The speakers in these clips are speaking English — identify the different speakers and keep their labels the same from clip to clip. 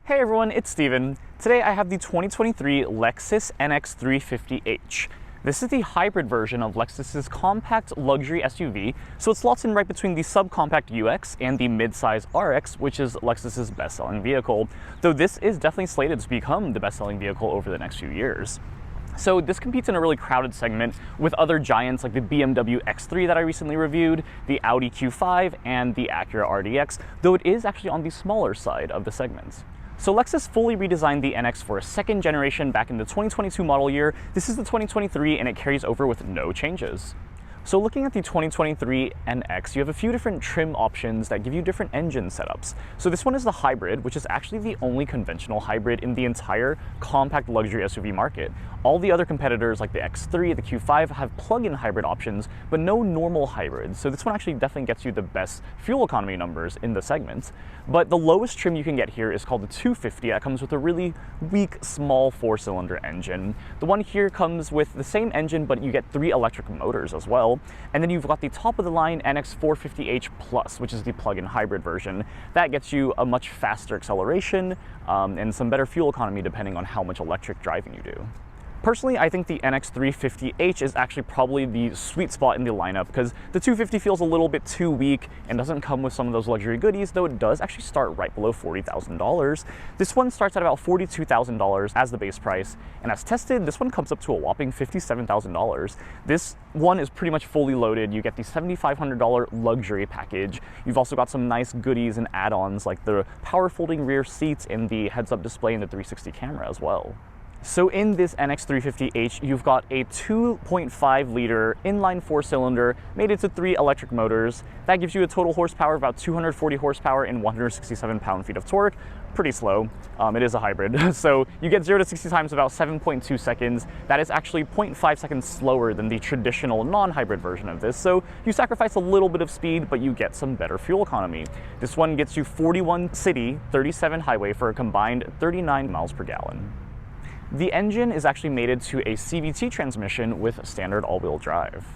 Speaker 1: Hey everyone, it's Steven. Today I have the 2023 Lexus NX 350h. This is the hybrid version of Lexus's compact luxury SUV, so it slots in right between the subcompact UX and the midsize RX, which is Lexus's best-selling vehicle, though this is definitely slated to become the best-selling vehicle over the next few years. So this competes in a really crowded segment with other giants like the BMW X3 that I recently reviewed, the Audi Q5, and the Acura RDX, though it is actually on the smaller side of the segments. So Lexus fully redesigned the NX for a second generation back in the 2022 model year. This is the 2023 and it carries over with no changes. So looking at the 2023 NX, you have a few different trim options that give you different engine setups. So this one is the hybrid, which is actually the only conventional hybrid in the entire compact luxury SUV market. All the other competitors like the X3, the Q5 have plug-in hybrid options, but no normal hybrids. So this one actually definitely gets you the best fuel economy numbers in the segments. But the lowest trim you can get here is called the 250. That comes with a really weak, small 4-cylinder engine. The one here comes with the same engine, but you get 3 electric motors as well. And then you've got the top of the line NX 450h Plus, which is the plug-in hybrid version. That gets you a much faster acceleration and some better fuel economy depending on how much electric driving you do. Personally, I think the NX 350h is actually probably the sweet spot in the lineup because the 250 feels a little bit too weak and doesn't come with some of those luxury goodies, though it does actually start right below $40,000. This one starts at about $42,000 as the base price, and as tested, this one comes up to a whopping $57,000. This one is pretty much fully loaded. You get the $7,500 luxury package. You've also got some nice goodies and add-ons like the power folding rear seats and the heads-up display and the 360 camera as well. So in this NX 350h, you've got a 2.5 liter inline 4-cylinder made into 3 electric motors. That gives you a total horsepower of about 240 horsepower and 167 pound-feet of torque. Pretty slow. It is a hybrid. So you get 0 to 60 times about 7.2 seconds. That is actually 0.5 seconds slower than the traditional non-hybrid version of this. So you sacrifice a little bit of speed, but you get some better fuel economy. This one gets you 41 city, 37 highway for a combined 39 miles per gallon. The engine is actually mated to a CVT transmission with standard all-wheel drive.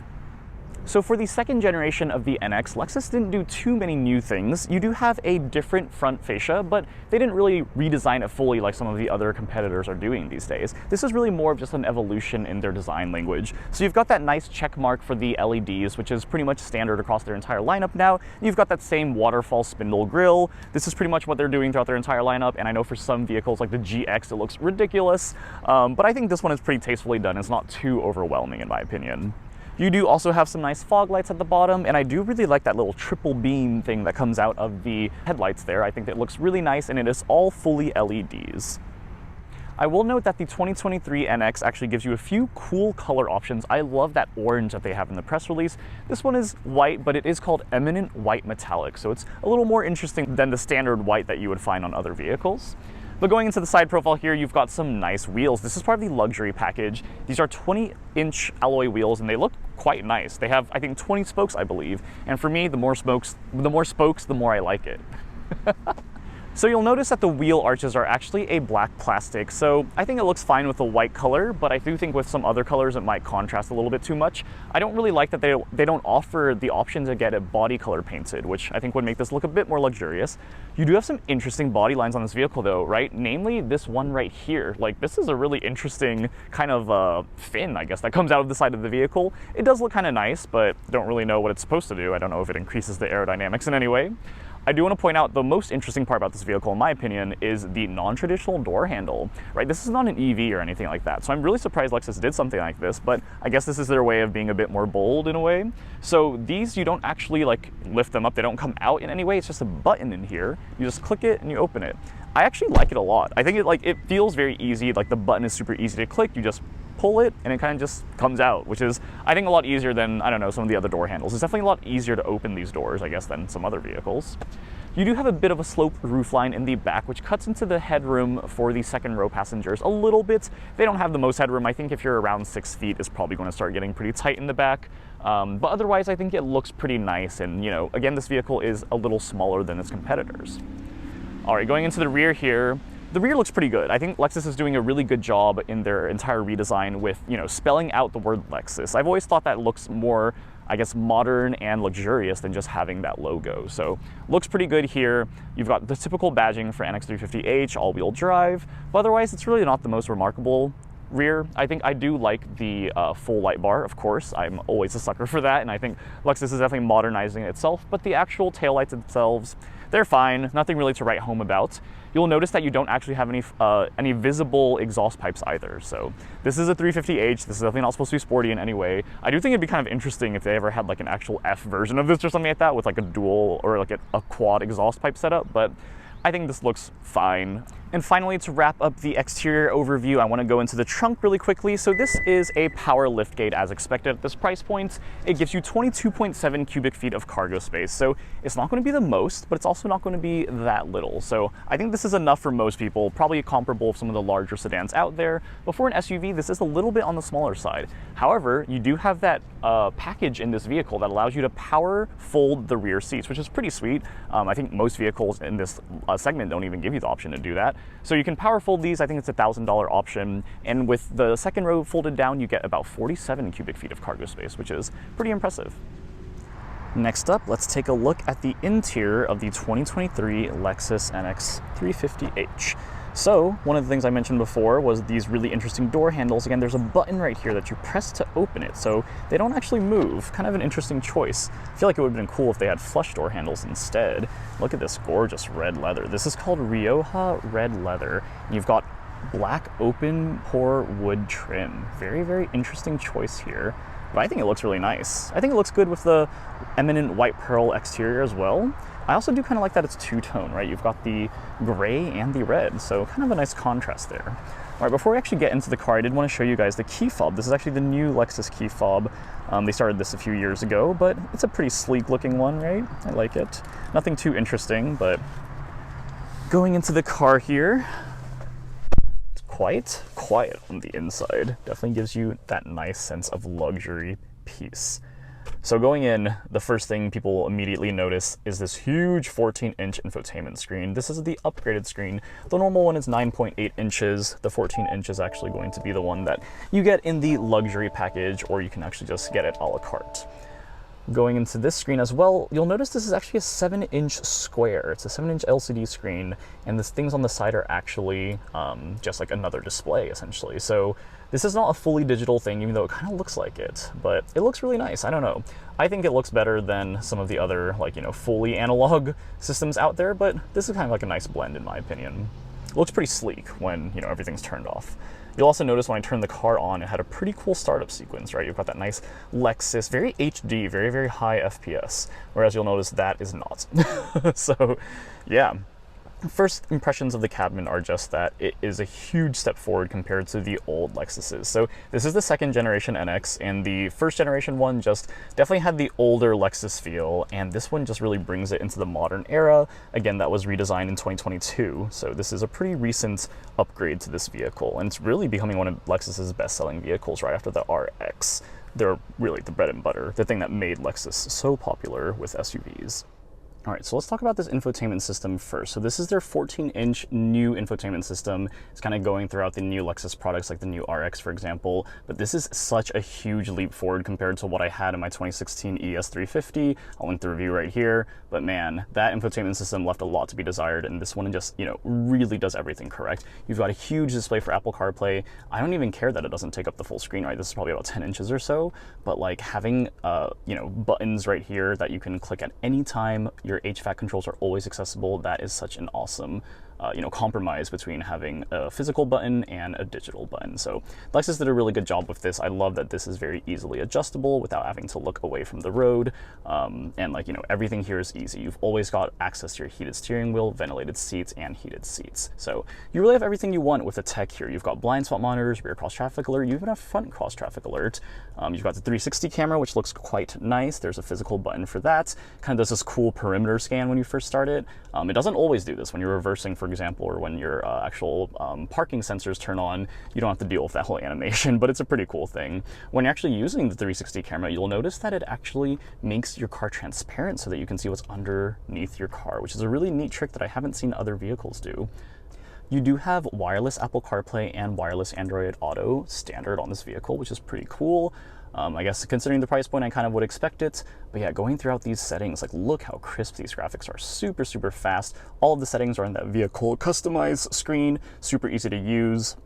Speaker 1: So for the second generation of the NX, Lexus didn't do too many new things. You do have a different front fascia, but they didn't really redesign it fully like some of the other competitors are doing these days. This is really more of just an evolution in their design language. So you've got that nice check mark for the LEDs, which is pretty much standard across their entire lineup now. You've got that same waterfall spindle grille. This is pretty much what they're doing throughout their entire lineup, and I know for some vehicles like the GX, it looks ridiculous, but I think this one is pretty tastefully done. It's not too overwhelming in my opinion. You do also have some nice fog lights at the bottom, and I do really like that little triple beam thing that comes out of the headlights there. I think that looks really nice, and it is all fully LEDs. I will note that the 2023 NX actually gives you a few cool color options. I love that orange that they have in the press release. This one is white, but it is called Eminent White Metallic, so it's a little more interesting than the standard white that you would find on other vehicles. But going into the side profile here, you've got some nice wheels. This is part of the luxury package. These are 20-inch alloy wheels, and they look quite nice. They have, I think, 20 spokes, I believe. And for me, the more spokes, the more I like it. So you'll notice that the wheel arches are actually a black plastic, so I think it looks fine with the white color, but I do think with some other colors it might contrast a little bit too much. I don't really like that they don't offer the option to get a body color painted, which I think would make this look a bit more luxurious. You do have some interesting body lines on this vehicle though, right? Namely this one right here. Like, this is a really interesting kind of fin, I guess, that comes out of the side of the vehicle. It does look kind of nice, but don't really know what it's supposed to do. I don't know if it increases the aerodynamics in any way. I do want to point out the most interesting part about this vehicle, in my opinion, is the non-traditional door handle, right? This is not an EV or anything like that, so I'm really surprised Lexus did something like this, but I guess this is their way of being a bit more bold in a way. So these, you don't actually like lift them up, they don't come out in any way, it's just a button in here. You just click it and you open it. I actually like it a lot. I think it feels very easy, like the button is super easy to click, you just pull it and it kind of just comes out, which is, I think, a lot easier than, I don't know, some of the other door handles. It's definitely a lot easier to open these doors, I guess, than some other vehicles. You do have a bit of a sloped roofline in the back, which cuts into the headroom for the second row passengers a little bit. They don't have the most headroom. I think if you're around 6 feet, it's probably going to start getting pretty tight in the back. But otherwise, I think it looks pretty nice. And, you know, again, this vehicle is a little smaller than its competitors. All right, going into the rear here, the rear looks pretty good. I think Lexus is doing a really good job in their entire redesign with, you know, spelling out the word Lexus. I've always thought that looks more I guess, modern and luxurious than just having that logo. So looks pretty good here. You've got the typical badging for NX350H, all-wheel drive, but otherwise it's really not the most remarkable rear. I think I do like the full light bar, of course. I'm always a sucker for that, and I think Lexus is definitely modernizing itself, but the actual taillights themselves, they're fine. Nothing really to write home about. You'll notice that you don't actually have any visible exhaust pipes either. So this is a 350H. This is definitely not supposed to be sporty in any way. I do think it'd be kind of interesting if they ever had like an actual F version of this or something like that with like a dual or like a quad exhaust pipe setup, but I think this looks fine. And finally, to wrap up the exterior overview, I want to go into the trunk really quickly. So this is a power liftgate as expected at this price point. It gives you 22.7 cubic feet of cargo space. So it's not going to be the most, but it's also not going to be that little. So I think this is enough for most people, probably comparable with some of the larger sedans out there. But for an SUV, this is a little bit on the smaller side. However, you do have that package in this vehicle that allows you to power fold the rear seats, which is pretty sweet. I think most vehicles in this segment don't even give you the option to do that. So you can power fold these. I think it's a $1,000 option. And with the second row folded down, you get about 47 cubic feet of cargo space, which is pretty impressive. Next up, let's take a look at the interior of the 2023 Lexus NX 350h. So one of the things I mentioned before was these really interesting door handles. Again, there's a button right here that you press to open it, so they don't actually move. Kind of an interesting choice. I feel like it would have been cool if they had flush door handles instead. Look at this gorgeous red leather. This is called Rioja red leather. And you've got black open pore wood trim. Very, very interesting choice here. But I think it looks really nice. I think it looks good with the eminent white pearl exterior as well. I also do kind of like that it's two-tone, right? You've got the gray and the red, so kind of a nice contrast there. All right, before we actually get into the car, I did want to show you guys the key fob. This is actually the new Lexus key fob. They started this a few years ago, but it's a pretty sleek looking one, right? I like it. Nothing too interesting, but going into the car here, it's quite quiet on the inside. Definitely gives you that nice sense of luxury peace. So going in, the first thing people immediately notice is this huge 14-inch infotainment screen. This is the upgraded screen. The normal one is 9.8 inches. The 14 inch is actually going to be the one that you get in the luxury package, or you can actually just get it a la carte. Going into this screen as well, you'll notice this is actually a 7-inch square. It's a 7-inch LCD screen, and the things on the side are actually just like another display, essentially. So this is not a fully digital thing, even though it kind of looks like it, but it looks really nice. I don't know. I think it looks better than some of the other, like, you know, fully analog systems out there, but this is kind of like a nice blend in my opinion. It looks pretty sleek when, you know, everything's turned off. You'll also notice when I turned the car on, it had a pretty cool startup sequence, right? You've got that nice Lexus, very HD, very, very high FPS, whereas you'll notice that is not. So, yeah. First impressions of the cabin are just that it is a huge step forward compared to the old Lexuses. So this is the second generation NX, and the first generation one just definitely had the older Lexus feel, and this one just really brings it into the modern era. Again, that was redesigned in 2022, so this is a pretty recent upgrade to this vehicle, and it's really becoming one of Lexus's best-selling vehicles right after the RX. They're really the bread and butter, the thing that made Lexus so popular with SUVs. All right, so let's talk about this infotainment system first. So this is their 14-inch new infotainment system. It's kind of going throughout the new Lexus products like the new RX, for example, but this is such a huge leap forward compared to what I had in my 2016 ES350. I'll link the review right here, but man, that infotainment system left a lot to be desired, and this one just, you know, really does everything correct. You've got a huge display for Apple CarPlay. I don't even care that it doesn't take up the full screen, right? This is probably about 10 inches or so, but like having, you know, buttons right here that you can click at any time. Your HVAC controls are always accessible. That is such an awesome you know, compromise between having a physical button and a digital button. So Lexus did a really good job with this. I love that this is very easily adjustable without having to look away from the road. And like, you know, everything here is easy. You've always got access to your heated steering wheel, ventilated seats, and heated seats. So you really have everything you want with the tech here. You've got blind spot monitors, rear cross traffic alert, you even have front cross traffic alert. You've got the 360 camera, which looks quite nice. There's a physical button for that. Kind of does this cool perimeter scan when you first start it. It doesn't always do this when you're reversing, for example, or when your actual parking sensors turn on. You don't have to deal with that whole animation, but it's a pretty cool thing. When you're actually using the 360 camera, you'll notice that it actually makes your car transparent so that you can see what's underneath your car, which is a really neat trick that I haven't seen other vehicles do. You do have wireless Apple CarPlay and wireless Android Auto standard on this vehicle, which is pretty cool. I guess considering the price point, I kind of would expect it. But yeah, going throughout these settings, like look how crisp these graphics are. Super, super fast. All of the settings are in that vehicle customize screen, super easy to use.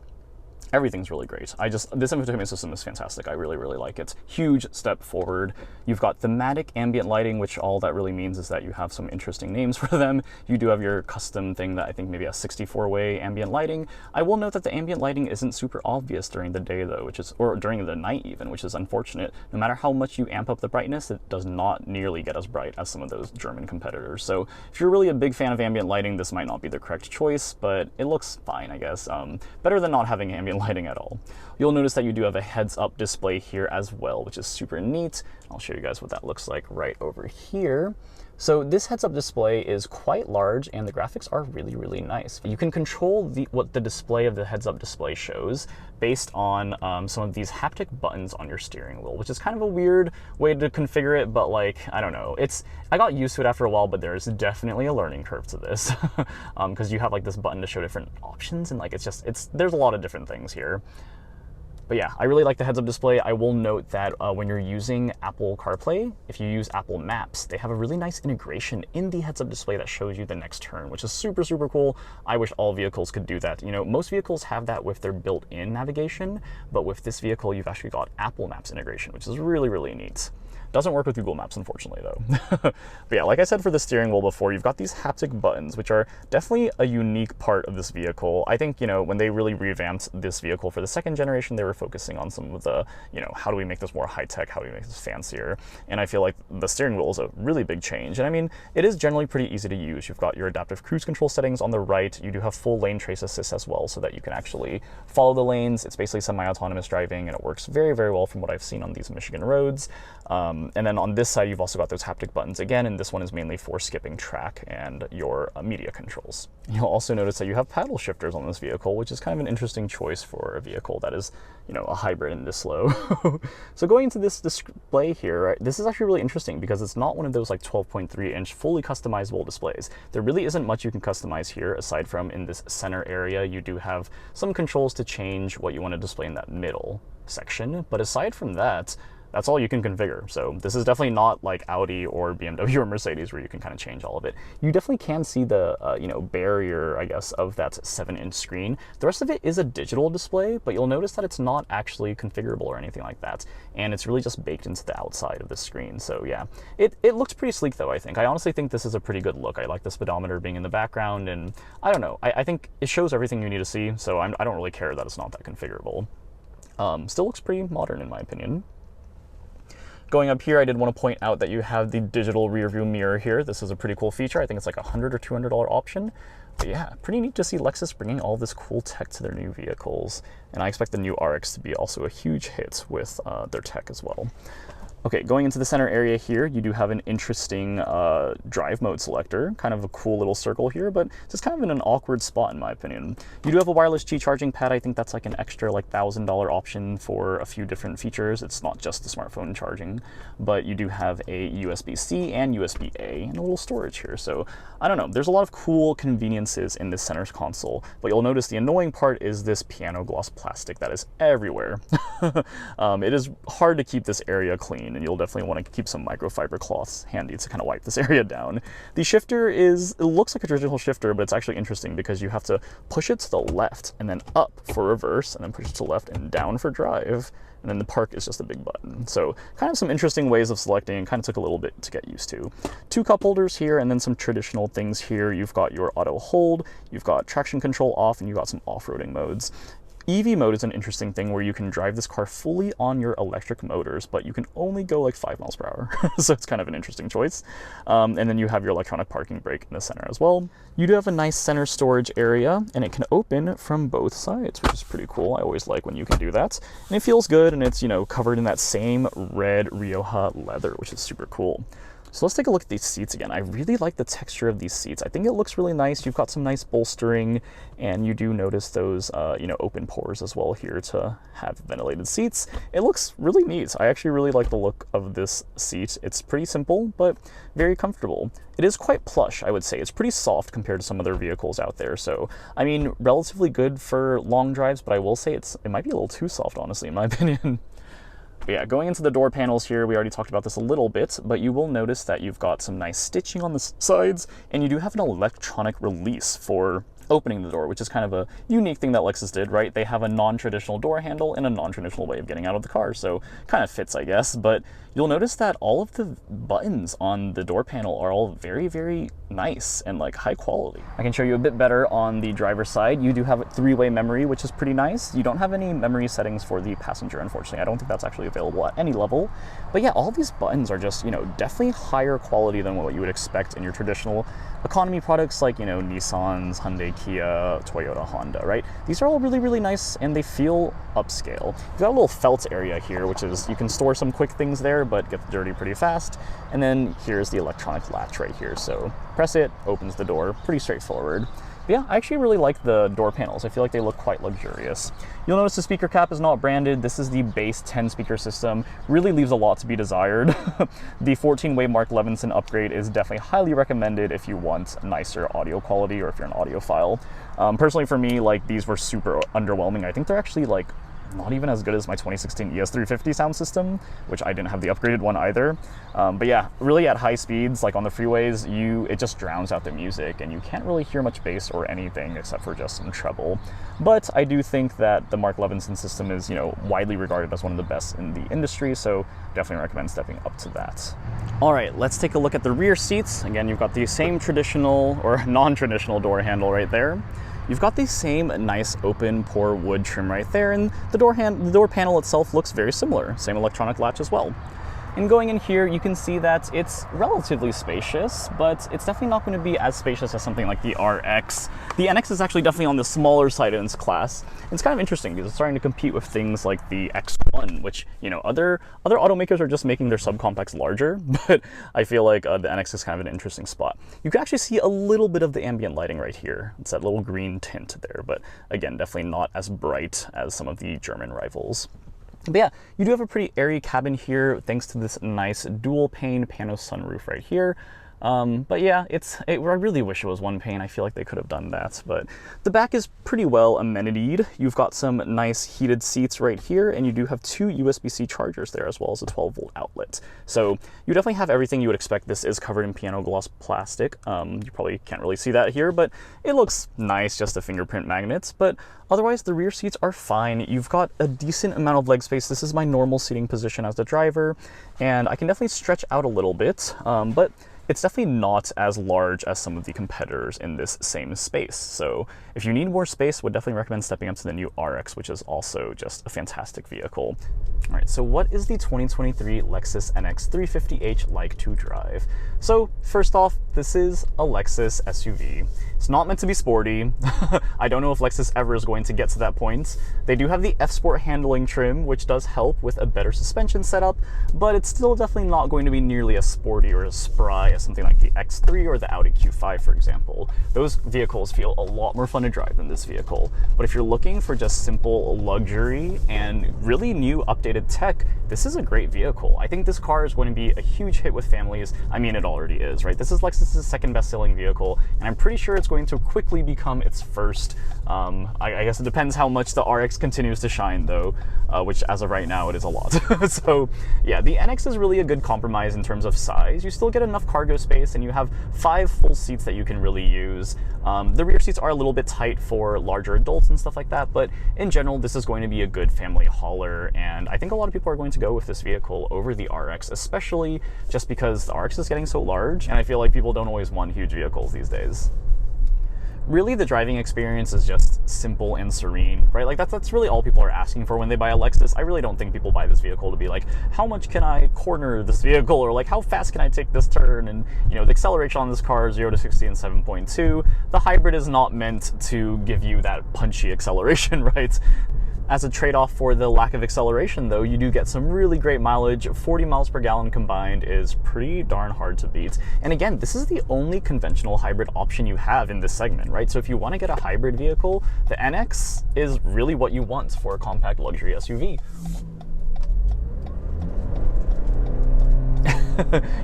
Speaker 1: Everything's really great. This infotainment system is fantastic. I really, really like it. Huge step forward. You've got thematic ambient lighting, which all that really means is that you have some interesting names for them. You do have your custom thing that I think maybe a 64-way ambient lighting. I will note that the ambient lighting isn't super obvious during the day though, or during the night even, which is unfortunate. No matter how much you amp up the brightness, it does not nearly get as bright as some of those German competitors. So if you're really a big fan of ambient lighting, this might not be the correct choice, but it looks fine, I guess. Better than not having ambient lighting at all. You'll notice that you do have a heads-up display here as well, which is super neat. I'll show you guys what that looks like right over here. So this heads-up display is quite large and the graphics are really, really nice. You can control what the display of the heads-up display shows based on some of these haptic buttons on your steering wheel, which is kind of a weird way to configure it, but like, I don't know. I got used to it after a while, but there's definitely a learning curve to this because you have like this button to show different options and like, there's a lot of different things here. But yeah, I really like the heads-up display. I will note that when you're using Apple CarPlay, if you use Apple Maps, they have a really nice integration in the heads-up display that shows you the next turn, which is super, super cool. I wish all vehicles could do that. You know, most vehicles have that with their built-in navigation, but with this vehicle, you've actually got Apple Maps integration, which is really, really neat. Doesn't work with Google Maps, unfortunately, though. But yeah, like I said for the steering wheel before, you've got these haptic buttons, which are definitely a unique part of this vehicle. I think, you know, when they really revamped this vehicle for the second generation, they were focusing on some of the, you know, how do we make this more high-tech, how do we make this fancier? And I feel like the steering wheel is a really big change. And I mean, it is generally pretty easy to use. You've got your adaptive cruise control settings on the right. You do have full lane trace assist as well, so that you can actually follow the lanes. It's basically semi-autonomous driving, and it works very, very well from what I've seen on these Michigan roads. And then on this side, you've also got those haptic buttons again, and this one is mainly for skipping track and your media controls. You'll also notice that you have paddle shifters on this vehicle, which is kind of an interesting choice for a vehicle that is, you know, a hybrid and this slow. So going into this display here, right, this is actually really interesting because it's not one of those like 12.3-inch fully customizable displays. There really isn't much you can customize here aside from in this center area. You do have some controls to change what you want to display in that middle section, but aside from that, that's all you can configure. So this is definitely not like Audi or BMW or Mercedes where you can kind of change all of it. You definitely can see the you know, barrier, I guess, of that 7-inch screen. The rest of it is a digital display, but you'll notice that it's not actually configurable or anything like that. And it's really just baked into the outside of the screen. So yeah, it looks pretty sleek though, I think. I honestly think this is a pretty good look. I like the speedometer being in the background, and I don't know. I think it shows everything you need to see, so I don't really care that it's not that configurable. Still looks pretty modern in my opinion. Going up here, I did want to point out that you have the digital rear view mirror here. This is a pretty cool feature. I think it's like $100 or $200 option. But yeah, pretty neat to see Lexus bringing all this cool tech to their new vehicles. And I expect the new RX to be also a huge hit with their tech as well. Okay, going into the center area here, you do have an interesting drive mode selector, kind of a cool little circle here, but it's just kind of in an awkward spot in my opinion. You do have a wireless Qi charging pad. I think that's like an extra like $1,000 option for a few different features. It's not just the smartphone charging, but you do have a USB-C and USB-A and a little storage here. So I don't know, there's a lot of cool conveniences in this center console, but you'll notice the annoying part is this piano gloss plastic that is everywhere. It is hard to keep this area clean, and you'll definitely want to keep some microfiber cloths handy to kind of wipe this area down. The shifter it looks like a traditional shifter, but it's actually interesting because you have to push it to the left and then up for reverse, and then push it to the left and down for drive, and then the park is just a big button. So kind of some interesting ways of selecting, and kind of took a little bit to get used to. 2 cup holders here, and then some traditional things here. You've got your auto hold, you've got traction control off, and you've got some off-roading modes. EV mode is an interesting thing where you can drive this car fully on your electric motors, but you can only go like 5 miles per hour. So it's kind of an interesting choice. And then you have your electronic parking brake in the center as well. You do have a nice center storage area, and it can open from both sides, which is pretty cool. I always like when you can do that. And it feels good, and it's, you know, covered in that same red Rioja leather, which is super cool. So let's take a look at these seats again. I really like the texture of these seats. I think it looks really nice. You've got some nice bolstering, and you do notice those, you know, open pores as well here to have ventilated seats. It looks really neat. I actually really like the look of this seat. It's pretty simple, but very comfortable. It is quite plush, I would say. It's pretty soft compared to some other vehicles out there. So, I mean, relatively good for long drives, but I will say it might be a little too soft, honestly, in my opinion. But yeah, going into the door panels here, we already talked about this a little bit, but you will notice that you've got some nice stitching on the sides, and you do have an electronic release for opening the door, which is kind of a unique thing that Lexus did, right? They have a non-traditional door handle and a non-traditional way of getting out of the car, so kind of fits, I guess. But you'll notice that all of the buttons on the door panel are all very, very nice and like high quality. I can show you a bit better on the driver's side. You do have a three-way memory, which is pretty nice. You don't have any memory settings for the passenger, unfortunately. I don't think that's actually available at any level. But yeah, all these buttons are just, you know, definitely higher quality than what you would expect in your traditional economy products like, you know, Nissan's, Hyundai, Kia, Toyota, Honda, right? These are all really, really nice and they feel upscale. You've got a little felt area here, which is, you can store some quick things there, but gets dirty pretty fast. And then here's the electronic latch right here. So press it, opens the door, pretty straightforward. But yeah, I actually really like the door panels. I feel like they look quite luxurious. You'll notice the speaker cap is not branded. This is the base 10 speaker system. Really leaves a lot to be desired. The 14-way Mark Levinson upgrade is definitely highly recommended if you want nicer audio quality or if you're an audiophile. Personally for me, like, these were super underwhelming. I think they're actually like not even as good as my 2016 ES350 sound system, which I didn't have the upgraded one either. But yeah, really at high speeds, like on the freeways, it just drowns out the music and you can't really hear much bass or anything except for just some treble. But I do think that the Mark Levinson system is, you know, widely regarded as one of the best in the industry, so definitely recommend stepping up to that. All right, let's take a look at the rear seats. Again, you've got the same traditional or non-traditional door handle right there. You've got the same nice open pore wood trim right there, and the door panel itself looks very similar. Same electronic latch as well. And going in here, you can see that it's relatively spacious, but it's definitely not going to be as spacious as something like the RX. The NX is actually definitely on the smaller side in its class. It's kind of interesting because it's starting to compete with things like the X1, which, you know, other automakers are just making their subcompacts larger, but I feel like the NX is kind of an interesting spot. You can actually see a little bit of the ambient lighting right here. It's that little green tint there, but again, definitely not as bright as some of the German rivals. But yeah, you do have a pretty airy cabin here thanks to this nice dual pane pano sunroof right here. But yeah, I really wish it was one pane. I feel like they could have done that, but the back is pretty well amenitied. You've got some nice heated seats right here, and you do have two USB-C chargers there as well as a 12-volt outlet. So you definitely have everything you would expect. This is covered in piano gloss plastic. You probably can't really see that here, but it looks nice, just a fingerprint magnet. But otherwise, the rear seats are fine. You've got a decent amount of leg space. This is my normal seating position as the driver, and I can definitely stretch out a little bit, but it's definitely not as large as some of the competitors in this same space. So if you need more space, would definitely recommend stepping up to the new RX, which is also just a fantastic vehicle. All right, so what is the 2023 Lexus NX 350h like to drive? So first off, this is a Lexus SUV. It's not meant to be sporty. I don't know if Lexus ever is going to get to that point. They do have the F-Sport handling trim, which does help with a better suspension setup, but it's still definitely not going to be nearly as sporty or as spry as something like the X3 or the Audi Q5, for example. Those vehicles feel a lot more fun to drive than this vehicle. But if you're looking for just simple luxury and really new updated tech, this is a great vehicle. I think this car is going to be a huge hit with families. I mean, it already is, right? This is Lexus's second best-selling vehicle, and I'm pretty sure it's going to quickly become its first. I guess it depends how much the RX continues to shine, though, which as of right now, it is a lot. So yeah, the NX is really a good compromise in terms of size. You still get enough cargo space, and you have 5 full seats that you can really use. The rear seats are a little bit tight for larger adults and stuff like that, but in general, this is going to be a good family hauler, and I think a lot of people are going to go with this vehicle over the RX, especially just because the RX is getting so large, and I feel like people don't always want huge vehicles these days. Really, the driving experience is just simple and serene, right? Like that's really all people are asking for when they buy a Lexus. I really don't think people buy this vehicle to be like, how much can I corner this vehicle, or like how fast can I take this turn? And you know, the acceleration on this car is 0 to 60 in 7.2. The hybrid is not meant to give you that punchy acceleration, right? As a trade-off for the lack of acceleration, though, you do get some really great mileage. 40 miles per gallon combined is pretty darn hard to beat. And again, this is the only conventional hybrid option you have in this segment, right? So if you want to get a hybrid vehicle, the NX is really what you want for a compact luxury SUV.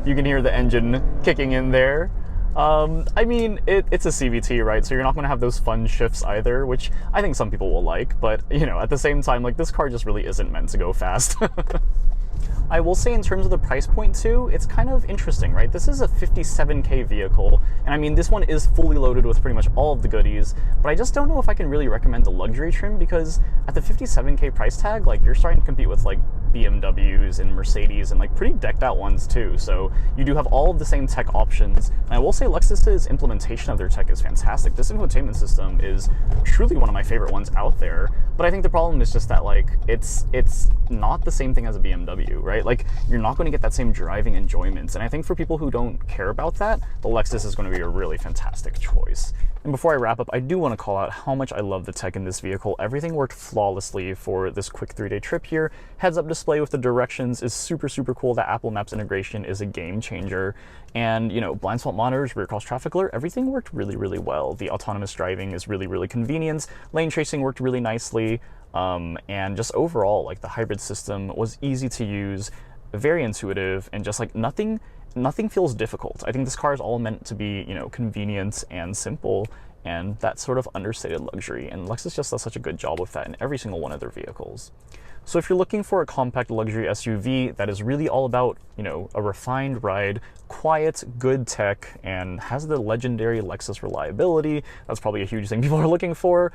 Speaker 1: You can hear the engine kicking in there. I mean, it's a CVT, right? So you're not going to have those fun shifts either, which I think some people will like, but, you know, at the same time, like, this car just really isn't meant to go fast. I will say in terms of the price point too, it's kind of interesting, right? This is a 57K vehicle, and I mean, this one is fully loaded with pretty much all of the goodies, but I just don't know if I can really recommend the luxury trim, because at the 57K price tag, like, you're starting to compete with like BMWs and Mercedes and like pretty decked out ones too. So you do have all of the same tech options. And I will say Lexus's implementation of their tech is fantastic. This infotainment system is truly one of my favorite ones out there. But I think the problem is just that like it's not the same thing as a BMW, right? Like, you're not going to get that same driving enjoyment. And I think for people who don't care about that, the Lexus is going to be a really fantastic choice. And before I wrap up, I do want to call out how much I love the tech in this vehicle. Everything worked flawlessly for this quick 3-day trip here. Heads-up display with the directions is super, super cool. That Apple Maps integration is a game changer. And, you know, blind spot monitors, rear cross traffic alert, everything worked really, really well. The autonomous driving is really, really convenient. Lane tracing worked really nicely. And just overall, like, the hybrid system was easy to use, very intuitive, and just like nothing feels difficult. I think this car is all meant to be, you know, convenient and simple, and that sort of understated luxury. And Lexus just does such a good job with that in every single one of their vehicles. So if you're looking for a compact luxury SUV that is really all about, you know, a refined ride, quiet, good tech, and has the legendary Lexus reliability, that's probably a huge thing people are looking for,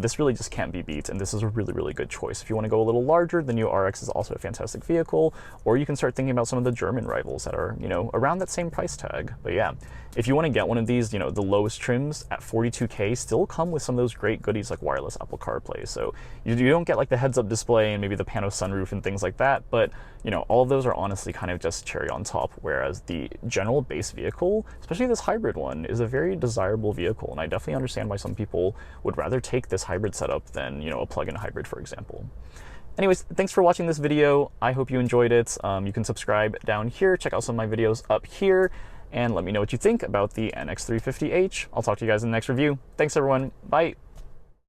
Speaker 1: this really just can't be beat, and this is a really, really good choice. If you want to go a little larger, the new RX is also a fantastic vehicle, or you can start thinking about some of the German rivals that are, you know, around that same price tag. But yeah, if you want to get one of these, you know, the lowest trims at 42K still come with some of those great goodies like wireless Apple CarPlay. So you don't get like the heads-up display and maybe the pano sunroof and things like that, but, you know, all of those are honestly kind of just cherry on top, whereas the general base vehicle, especially this hybrid one, is a very desirable vehicle, and I definitely understand why some people would rather take this hybrid setup than, you know, a plug-in hybrid, for example. Anyways, thanks for watching this video. I hope you enjoyed it. You can subscribe down here, check out some of my videos up here, and let me know what you think about the NX350H. I'll talk to you guys in the next review. Thanks, everyone. Bye.